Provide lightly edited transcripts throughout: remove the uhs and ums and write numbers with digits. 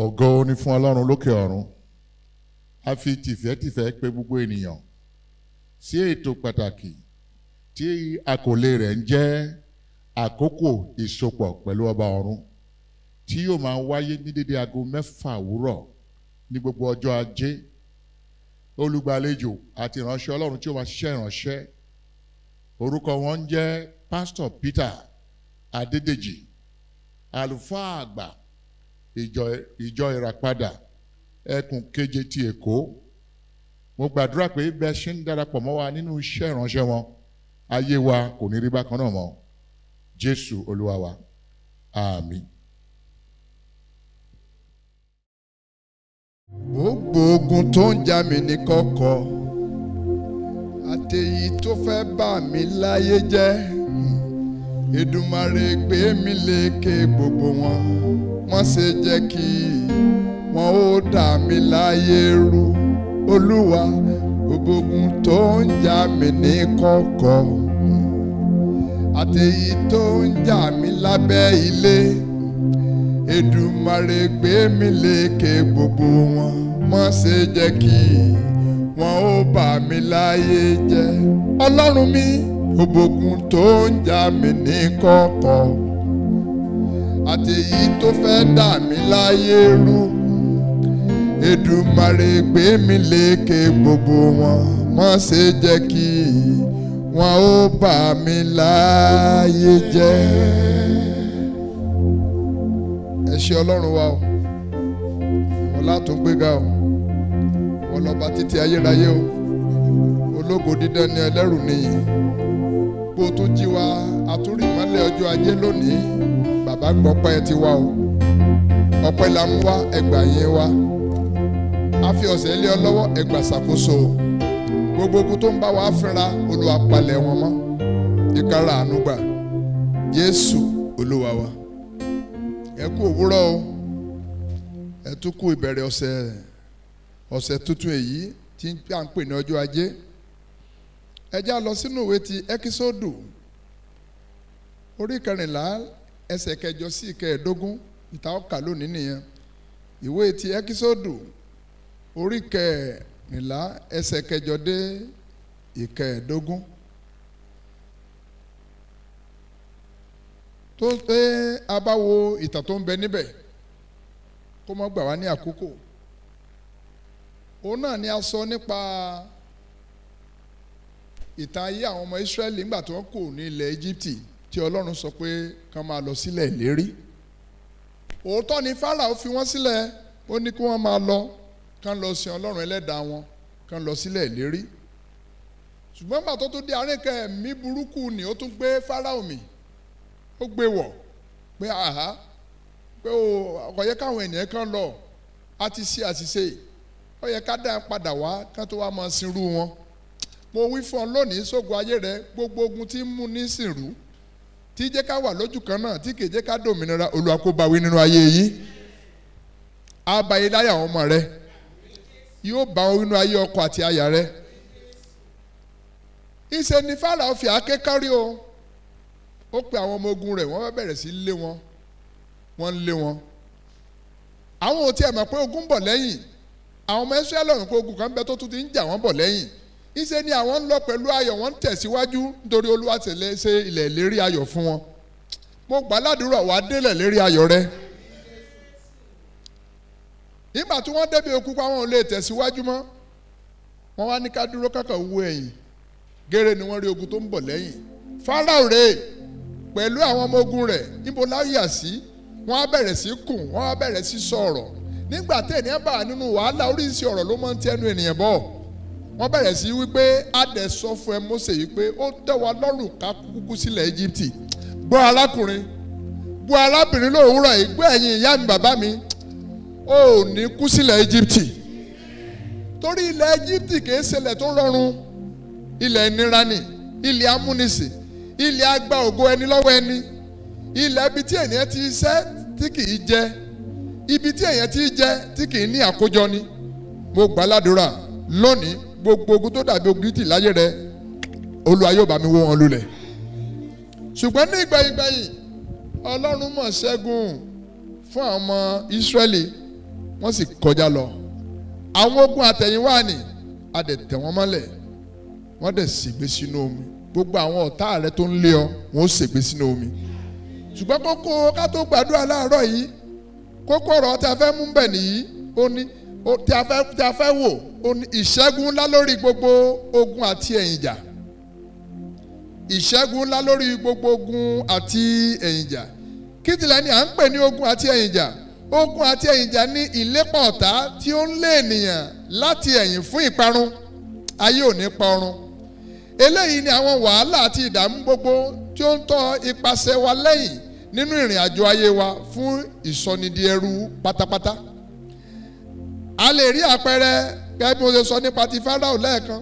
Ògo ni fún Ọlọ́run lókè ọ̀run. A fi tìfẹ́tìfẹ́ pè gbogbo ènìyàn sí ètò pàtàkì tí àkọlé rẹ̀ ń jẹ́ àkókò ìsopọ̀ pẹ̀lú ọba ọ̀run, tí yóò máa wáyé ní dédé aago 6 òwúrọ̀ ní gbogbo ọjọ́ ajé. Olùgbàlejò àti ìránṣẹ́ Ọlọ́run tí ó máa ṣiṣẹ́ ìránṣẹ́, orúkọ wọn ń jẹ́ Pastor Peter Adédèjì, àlùfáà àgbà ìjọ ìràpadà ẹkùn keje ti Èkó. Mo gbàdúrà pé bẹ́ẹ̀ ṣe ń darapọ̀ mọ́ wa nínú iṣẹ́ ìránṣẹ́ wọn, ayé wa kò ní rí bákan náà mọ́. Jésù Olúwa wa, àmín. Gbogbo ogun tó ń jà mí ní kọ̀kọ̀ àtèyí tó fẹ́ bà mí láyé jẹ́, Èdùmàrè gbé mi lékè gbogbo wọn, wọ́n ṣe jẹ́ kí wọ́n ó dà mí láyé rú. Olúwa, gbogbo ogun tó ń jà mí ní kọ̀kọ̀ àtèyí tó ń jà mí lábẹ́ ilé, Èdùmàrè gbé mi lékè gbogbo wọn, wọ́n ṣe jẹ́ kí wọ́n ó bà mí láyé jẹ́. Ọlọ́run mi, gbogbo ogun tó ń jà mí ní kọ̀kọ̀ àtèyí tó fẹ́ dà mí láyé rú, Èdùmàrè gbé mi lékè gbogbo wọn, wọ́n ṣe jẹ́ kí wọ́n ó bà mí láyé jẹ́. Ẹ ṣé Ọlọ́run wa o, ìwọ látún gbéga o, ìwọ lọ́ba títí ayérayé o, ológo dídán ni ẹlẹ́rù nìyí. Bó o tún jí wa àtúrí ìmọ́lẹ̀ ọjọ́ ajé lónìí, bàbá gbọ́pẹ́ ti wá o, ọpẹ́ la mú wá, ẹgbà yín wá. A fi ọ̀sẹ̀ lé ọ lọ́wọ́, ẹgbà ṣàkóso. Gbogbo ogun tó ń bá wa fínra, Olúwa palẹ̀ wọn mọ́, ìkára àánú gbà. Jésù Olúwa wa. Ẹ kú òwúrọ̀ o, ẹ tún kú ìbẹ̀rẹ̀ ọ̀sẹ̀ tuntun èyí tí à ń pè ní ọjọ́ ajé. Ẹ já lọ sínú ìwé ti Ẹ́kísódù orí 14 ẹsẹ̀ 8 sí 15, ìta ọkà lónìí nìyẹn. Ìwé ti Ẹ́kísódù orí 14 ẹsẹ̀ 8 dé 15. Tó pé a bá wo ìtàn tó ń bẹ níbẹ̀, kó má gbà wá ní àkókò. Òun náà ni a sọ nípa ìtàn ayé àwọn ọmọ Ísírẹ́lì nígbà tí wọ́n kù ní ilẹ̀ Íjíbítì, tí Ọlọ́run sọ pé kán máa lọ sílẹ̀ ìlérí. Òótọ́ ni Fáráò fi wọ́n sílẹ̀, ó ní kí wọ́n máa lọ, kán lọ sin Ọlọ́run ẹlẹ́dàá wọn, kán lọ sílẹ̀ ìlérí. Ṣùgbọ́n nígbà tó tún dé àárín kan, ẹ̀mí burúkú ni ó tún gbé Fáráò mì, ó gbé wọ̀ pé àhá, pé ó yẹ káwọn ènìyàn kan lọ, á ti ṣe àṣìṣe, ó yẹ ká dá padà wá kán tó wá máa sinrú wọn. Mo wí fún ọ lónìí, sógun ayé rẹ, gbogbo ogun tí ń mú ní sìnrú, tí jẹ́ ká wà lójú kan náà, tí kìí jẹ́ ká dòmìnira, Olúwa kó bá wí nínú ayé yìí. Á bá yé láyà àwọn ọmọ rẹ, yóò bá wọn nínú ayé ọkọ àti aya rẹ. Ìṣe ni Fáráò fi àáké kárí o, ó pe àwọn ọmọ ogun rẹ̀, wọ́n bá bẹ̀rẹ̀ sí lé wọn, wọ́n ń lé wọn. Àwọn ò tiẹ̀ mọ̀ pé ogun ń bọ̀ lẹ́yìn, àwọn ọmọ Ísírẹ́lì mọ̀ pé ogun kan bẹ tó tún ti ń jà wọ́n bọ̀ lẹ́yìn. Ìṣe ni àwọn ń lọ pẹ̀lú ayọ̀, wọ́n ń tẹ̀síwájú nítorí Olúwa tẹ̀lé ṣe ilẹ̀ ìlérí ayọ̀ fún wọn. Mo gbà ládùúrà wàá délẹ̀ lérí ayọ̀ rẹ. Nígbà tí wọ́n débi òkú pa, wọn ò lè tẹ̀síwájú mọ́, wọ́n wá ní ká dúró kákan wo ẹ̀yìn. Géré ni wọ́n rí ogun tó ń bọ̀ lẹ́yìn. Fáráò rèé pẹ̀lú àwọn ọmọ ogun rẹ̀, níbo láyà sí, wọ́n á bẹ̀rẹ̀ sí kùn, wọ́n á bẹ̀rẹ̀ sí sọ̀rọ̀. Nígbà tí ènìyàn bá nínú wàhálà, oríṣiríṣi ọ̀rọ̀ ló máa ń tẹnu ènìyàn bọ̀. Wọ́n bẹ̀rẹ̀ sí wípé a dẹ̀ sọ fún ẹ Mósè wípé ó tẹ́ wa lọ́rùn ká kúkú sílẹ̀ Íjíbítì. Gbọ́ arákùnrin, gbọ́ arábìnrin lówùúrọ̀ yìí, gbọ́ ẹ̀yin ìyá mi bàbá mi, ó ní kú sílẹ̀ Íjíbítì. Torí ilẹ̀ Íjíbítì kìí ṣẹlẹ̀ tó rọrùn, ilẹ̀ ìnira ni, ilẹ̀ amúnisìn, ilẹ̀ àgbà ògo ẹni lọ́wọ́ ẹni, ilẹ̀ ibi tí ènìyàn ti ṣẹ́ tí kìí jẹ, ibi tí ènìyàn ti jẹ tí kìí ní àkójọ ni. Mo gbà ládùúrà lónìí, gbogbo ogun tó dàbí ogun tì láyé rẹ, Olúwa yóò bá mi wó wọn lulẹ̀. Ṣùgbọ́n ní ìgbẹ̀yìn Ọlọ́run mọ̀ ṣẹ́gun fún àwọn ọmọ Ísírẹ́lì wọ́n sì kọjá lọ. Àwọn ogun àtẹ̀yìnwá ni a dẹ̀ tẹ̀ wọ́n mọ́lẹ̀, wọ́n dẹ̀ ṣègbé sínú omi. Gbogbo àwọn ọ̀tá rẹ tó ń lé ọ, wọ́n ó ṣègbé sínú omi. Ṣùgbọ́n kókó ká tó gbàdúrà láàárọ̀ yìí, kókó ọ̀rọ̀ tí a fẹ́ mú bẹ̀ nìyí, ó ní tí a fẹ́ wò, ó ní ìṣẹ́gun ńlá lórí gbogbo ogun àti ẹ̀yìnjà. Ìṣẹ́gun ńlá lórí gbogbo ogun àti ẹ̀yìnjà. Kí tilẹ̀ ni à ń pè ní ogun àti ẹ̀yìnjà? Ogun àti ẹ̀yìnjà ní ìlépa ọ̀tá tí ó ń lé ènìyàn láti ẹ̀yìn fún ìparun. Ayé ò ní parun. Eléyìí ni àwọn wàhálà àti ìdààmú gbogbo tí ó ń tọ́ ipasẹ̀ wa lẹ́yìn nínú ìrìn àjò ayé wa fún ìsọnidi ẹrú pátápátá. A lè rí àpẹẹrẹ gẹ́gẹ́ bí mo ṣe sọ nípa ti Fáráò lẹ́ẹ̀kan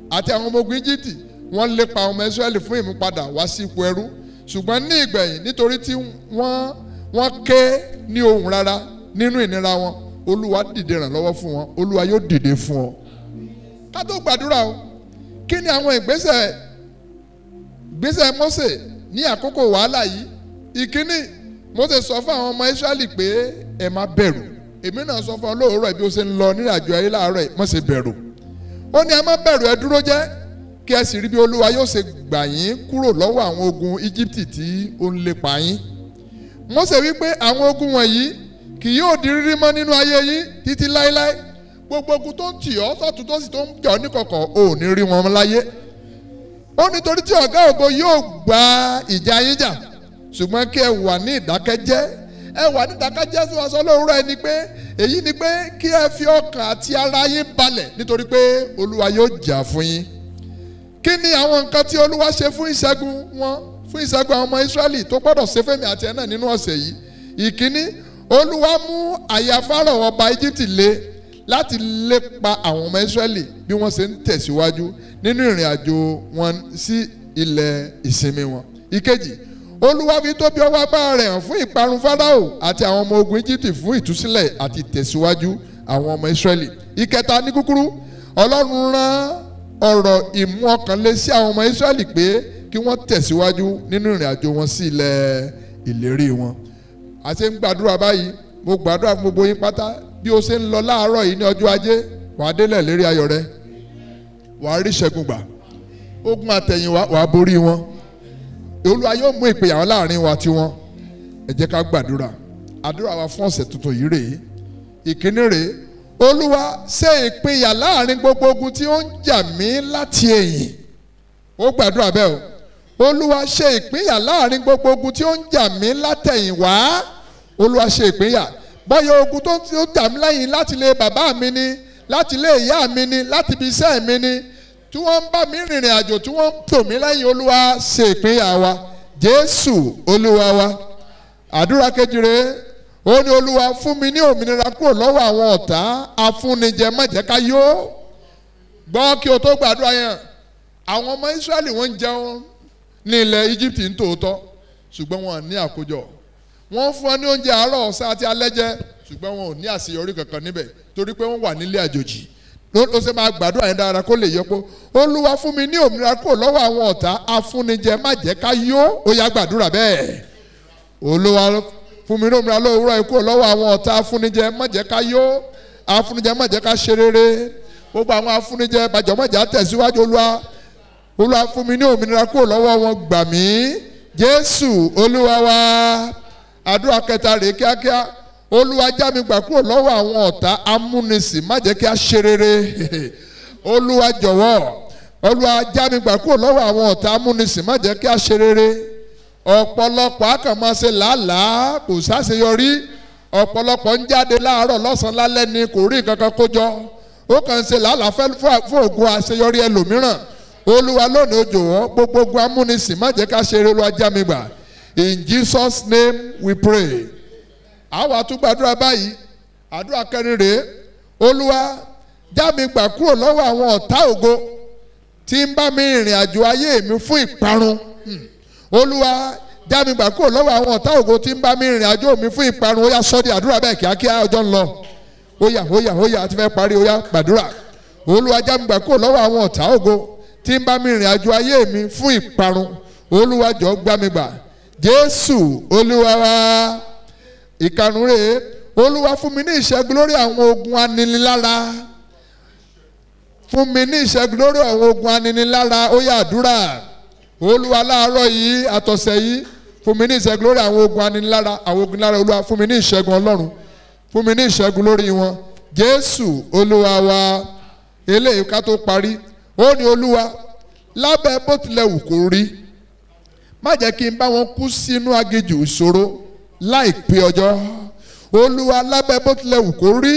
àti àwọn ọmọ ogun Íjíbítì. Wọ́n lépa ọmọ Ísírẹ́lì fún ìmúpadà wá sí ipò ẹrú. Ṣùgbọ́n ní ìgbẹ̀yìn, nítorí tí wọ́n ké ní ohùn rárá nínú ìnira wọn, Olúwa dìde ìrànlọ́wọ́ fún wọn. Olúwa yóò dìde fún ọ. Ká tó gbàdúrà o, kí ni àwọn ìgbésẹ̀ Mósè ní àkókò wàhálà yìí? Ìkíní, Mósè sọ fún àwọn ọmọ Ísírẹ́lì pé ẹ má bẹ̀rù. Èmi náà sọ fún ọ lóòrọ̀ bí ó ṣe ń lọ nínú àjò ayé láàárọ̀ yìí, má ṣe bẹ̀rù. Ó ní ẹ má bẹ̀rù, ẹ dúró jẹ́ kí ẹ sì rí bí Olúwa yóò ṣe gbà yín kúrò lọ́wọ́ àwọn ogun Íjíbítì tí ó ń lépa yín. Mósè wí pé àwọn ogun wọ̀nyí kì yóò di rírí mọ́ nínú ayé yín títí láéláé. Gbogbo ogun tó ń tì ọ́ sọ́tún tó sì tó ń jà ọ́ níkọ̀kọ̀ ò ní rí wọn láyé. Ó nítorí tí ọ̀gá ògo yóò gba ìjà yín jà, ṣùgbọ́n kí ẹ wà ní ìdákẹ́jẹ́. Ẹ wà ní ìdákẹ́jẹ́ sí wọn sọ lóòrọ̀ ẹni pé èyí ni pé kí ẹ fi ọkàn àti ara yín balẹ̀ nítorí pé Olúwa yóò jà fún yín. Kí ni àwọn nǹkan tí Olúwa ṣe fún ìṣẹ́gun wọn, fún ìṣẹ́gun àwọn ọmọ Ísírẹ́lì tó gbọ́dọ̀ ṣe fẹ́mi àti ẹ̀ náà nínú ọ̀sẹ̀ yìí? Ìkíní, Olúwa mú àyà Fáráò ọba Íjíbítì le láti lépa àwọn ọmọ Ísírẹ́lì bí wọ́n ṣe ń tẹ̀síwájú nínú ìrìn àjò wọn sí ilẹ̀ ìsinmi wọn. Ìkejì, Olúwa fi tóbi ọwọ́ agbára rẹ̀ hàn fún ìparun Fáráò àti àwọn ọmọ ogun Íjíbítì fún ìtúsílẹ̀ àti ìtẹ̀síwájú àwọn ọmọ Ísírẹ́lì. Ìkẹta, ní kúkúrú, Ọlọ́run rán ọ̀rọ̀ ìmú ọkàn le sí àwọn ọmọ Ísírẹ́lì pé kí wọ́n tẹ̀síwájú nínú ìrìn àjò wọn sí ilẹ̀ ìlérí wọn. A ṣe ń gbàdúrà báyìí, mo gbàdúrà fún gbogbo yín pátá bí o ṣe ń lọ láàárọ̀ yìí ní ọjọ́ Ajé, wàá délẹ̀ lérí ayọ̀ rẹ, wàá rí ìṣẹ́gun gbà. Ogun àtẹ̀yìnwá wàá borí wọn. Olúwa yóò mú ìpèyà wọn láàrin wa tiwọn. Ẹ jẹ́ ká gbàdúrà. Àdúrà wa fún ọ̀sẹ̀ tuntun yìí rèé. Ìkíní rèé, Olúwa ṣe ìpínyà láàrin gbogbo ogun tí ó ń jà mí láti ẹ̀yìn. Ó gbàdúrà bẹ́ẹ̀ o. Olúwa ṣe ìpínyà láàrin gbogbo ogun tí ó ń jà mí látẹ̀yìn wá. Olúwa ṣe ìpínyà. Bọ́yá ogun tó ń jà mí lẹ́yìn láti ilé bàbá mi ni, láti ilé ìyá mi ni, láti ibi iṣẹ́ mi ni, tí wọ́n ń bá mi rìnrìn àjò, tí wọ́n ń tò mí lẹ́yìn, Olúwa ṣe ìpínyà wa. Jésù Olúwa wa. Àdúrà kejì rèé, ó ní Olúwa fún mi ní òmìnira kúrò lọ́wọ́ àwọn ọ̀tá afúnijẹ má jẹ́ ká yó. Gbọ́ kí o tó gbàdúrà yẹn, àwọn ọmọ Ísírẹ́lì wọ́n ń jẹun ní ilẹ̀ Íjíbítì ń tòótọ́, ṣùgbọ́n wọn ní àkójọ. Wọ́n fún ọ ní oúnjẹ àárọ̀, ọ̀sán àti alẹ́ jẹ, ṣùgbọ́n wọn ò ní àṣeyọrí kankan níbẹ̀ torí pé wọ́n wà nílé àjòjì. Ó ṣe máa gbàdúrà yẹn dára kó lè yọ pé Olúwa fún mi ní òmìnira kúrò lọ́wọ́ àwọn ọ̀tá afúnijẹ má jẹ́ ká yó. Ó yá gbàdúrà bẹ́ẹ̀. Olúwa fún mi ní òmìnira lówùúrọ̀ kúrò lọ́wọ́ àwọn ọ̀tá afúnijẹ má jẹ́ ká yó, afúnijẹ má jẹ́ ká ṣe rere. Gbogbo àwọn afúnijẹ bàjọ́mọ̀jà tẹ̀síwájú. Olúwa fún mi ní òmìnira kúrò lọ́wọ́ wọn, gbà mí. Jésù Olúwa wa. Àdúrà kẹta rèé kíákíá, Olúwa já mi gbà kúrò lọ́wọ́ àwọn ọ̀tá amúnisìn má jẹ́ kí a ṣe rere. Olúwa jọ̀wọ́, Olúwa já mi gbà kúrò lọ́wọ́ àwọn ọ̀tá amúnisìn má jẹ́ kí a ṣe rere. Ọ̀pọ̀lọpọ̀ á kàn máa ṣe làálàá kò sáṣeyọrí. Ọ̀pọ̀lọpọ̀ ń jáde láàárọ̀ lọ́sàn-án lálẹ́ ni kò rí nǹkan kan kó jọ. Ó kàn ń ṣe làálàá fún ògùn àṣeyọrí ẹlòmíràn. Olúwa lónìí ó jọ̀wọ́, gbogbo ogun amúnisìn má jẹ́ ká ṣe rere. Olúwa já mi gbà. In Jesus' name we pray. Àwa tún gbàdúrà báyìí. Àdúrà kẹrin rèé, Olúwa já mi gbà kúrò lọ́wọ́ àwọn ọ̀tá ògo tí ń bá mi rìnrìn àjò ayé mi fún ìparun. Olúwa já mi gbà kúrò lọ́wọ́ àwọn ọ̀tá ògo tí ń bá mi rìnrìn àjò mi fún ìparun. Ó yá sọ́ di àdúrà bẹ́ẹ̀ kíákíá, ọjọ́ ń lọ. Ó yá àti fẹ́ parí. Ó yá gbàdúrà. Olúwa já mi gbà kúrò lọ́wọ́ àwọn ọ̀tá ògo tí ń bá mi rìnrìn àjò ayé mi fún ìparun. Olúwa jọ̀ọ́ gbà mí gbà. Jésù Olúwa wa. Ìkarùn rèé, Olúwa fún mi ní ìṣẹ́gun lórí àwọn ogun aninilára. Fún mi ní ìṣẹ́gun lórí àwọn ogun aninilára. Ó yá àdúrà. Olúwa láàárọ̀ yìí àtọ̀sẹ̀ yìí fún mi ní ìṣẹ́gun lórí àwọn ogun aninilára. Àwọn ogun lára Olúwa fún mi ní ìṣẹ́gun Ọlọ́run. Fún mi ní ìṣẹ́gun lórí wọn. Jésù Olúwa wa. Eléyìí ká tó parí. Ó ní Olúwa lábẹ́ bó tilẹ̀ wù kó rí. Má jẹ́ kí n bá wọn kú sínú aginjù ìṣòro láìpẹ́ ọjọ́. Olúwa lábẹ́ bó tilẹ̀ wù kó rí.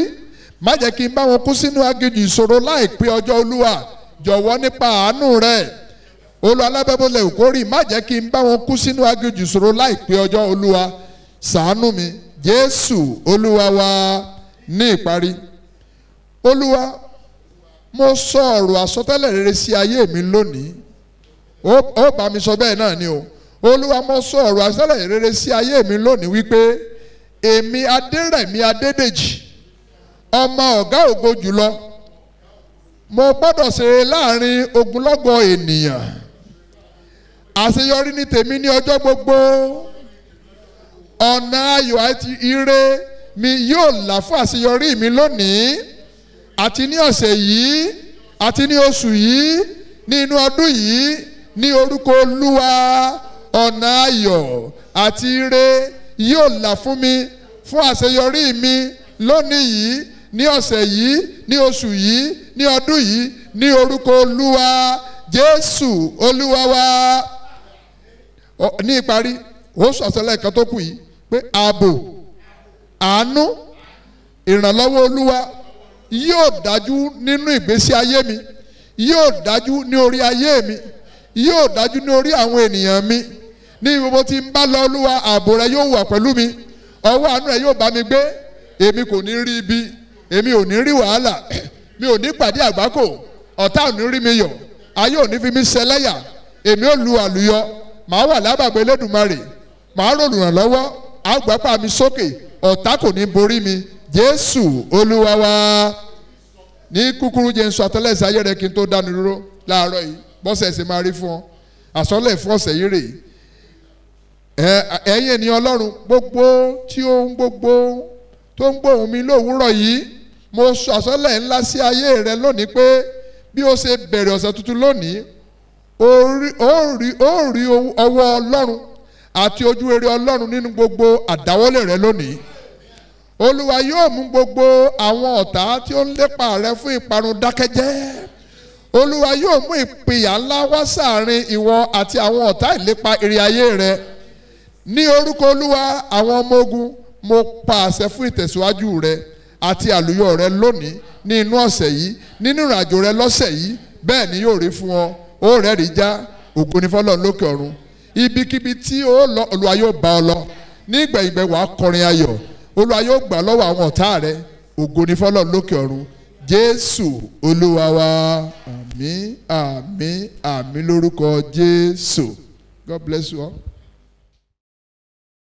Má jẹ́ kí n bá wọn kú sínú aginjù ìṣòro láìpẹ́ ọjọ́. Olúwa jọ̀wọ́ nípa àánú rẹ̀. Olúwa lábẹ́ bó tilẹ̀ wù kó rí. Má jẹ́ kí n bá wọn kú sínú aginjù ìṣòro láìpẹ́ ọjọ́. Olúwa ṣàánú mi. Jésù Olúwa wa. Ní ìparí, Olúwa mo sọ ọ̀rọ̀ àsọtẹ́lẹ̀ rere sí ayé mi lónìí. Ó bá mi sọ bẹ́ẹ̀ náà ni o. Olúwa mo sọ ọ̀rọ̀ àsọtẹ́lẹ̀ rere sí ayé mi lónìí wípé èmi Adérẹ̀mí Adédèjì ọmọ ọ̀gá ògo jùlọ mo gbọ́dọ̀ ṣe láàrin ogunlọ́gọ̀ ènìyàn. Àṣeyọrí ní tèmi ní ọjọ́ gbogbo. Ọ̀nà ayọ̀ àti ire mi yóò là fún àṣeyọrí mi lónìí àti ní ọ̀sẹ̀ yìí àti ní oṣù yìí ní inú ọdún yìí ní orúkọ Olúwa. Ọ̀nà ayọ̀ àti ire yóò là fún mi fún àṣeyọrí mi lónìí yìí ní ọ̀sẹ̀ yìí ní oṣù yìí ní ọdún yìí ní orúkọ Olúwa. Jésù Olúwa wa. Ní ìparí ó sọ àṣẹlẹ̀ kan tó kù yìí pé ààbò àánú ìrànlọ́wọ́ Olúwa yóò dájú nínú ìgbésí ayé mi, yóò dájú ní orí ayé mi, yóò dájú ní orí àwọn ènìyàn mi. Ní gbogbo tí ń bá lọ Olúwa ààbò rẹ yóò wà pẹ̀lú mi. Ọwọ́ àánú rẹ yóò bá mi gbé. Èmi kò ní rí ibi, èmi ò ní rí wàhálà, mi ò ní pàdé àgbákò, ọ̀tá ò ní rí mi yọ̀, ayé ò ní fi mi ṣẹlẹ́yà. Èmi ò lu àlùyọ, màá wà lábàgbé Elédùmarè, màá rò lùrànlọ́wọ́, àgbàpá mi sókè, ọ̀tá kò ní borí mi. Jésù Olúwa wa. Ní kúkúrú jẹ́ n sọ àtẹ́lẹsẹ̀ ayé rẹ kí n tó dánu dúró láàárọ̀ yìí bọ́sẹ̀ ṣe máa rí fún ọ. Àsọlẹ̀ fún ọ̀sẹ̀ yìí rèé. Ẹ̀yin ènìyàn Ọlọ́run gbogbo tí ó ń gbóhùn mi lówùúrọ̀ yìí, mo sọ àsọlẹ̀ ńlá sí ayé rẹ lónìí pé bí ó ṣe bẹ̀rẹ̀ ọ̀sẹ̀ tuntun lónìí, ó rí ọwọ́ Ọlọ́run àti ojú rere Ọlọ́run nínú gbogbo àdáwọ́lé rẹ lónìí. Olúwa yóò mú gbogbo àwọn ọ̀tá tí ó ń lépa rẹ fún ìparun dákẹ́jẹ́. Olúwa yóò mú ìpìyà ńlá wá sáàrin ìwọ àti àwọn ọ̀tá ìlépa èrè ayé rẹ. Ní orúkọ Olúwa àwọn ọmọ ogun, mo pa àṣẹ fún ìtẹ̀síwájú rẹ àti àlùyọ rẹ lónìí ní inú ọ̀sẹ̀ yìí, nínú ìrìnàjò rẹ lọ́sẹ̀ yìí. Bẹ́ẹ̀ ni yóò rí fún ọ. Ó rẹ́rìí já. Ògo ni f'Ọlọ́run lókè ọ̀run. Ibikíbi tí ó lọ Olúwa yóò bá ọ lọ. Ní ìgbẹ̀yìngbẹ̀ wàá kọrin ayọ̀. Olúwa yóò gbà lọ́wọ́ àwọn ọ̀tá rẹ. Ògo ni f'Ọlọ́run lókè ọ̀run. Jésù Olúwa wa. Àmín àmín àmín lórúkọ Jésù. God bless you all.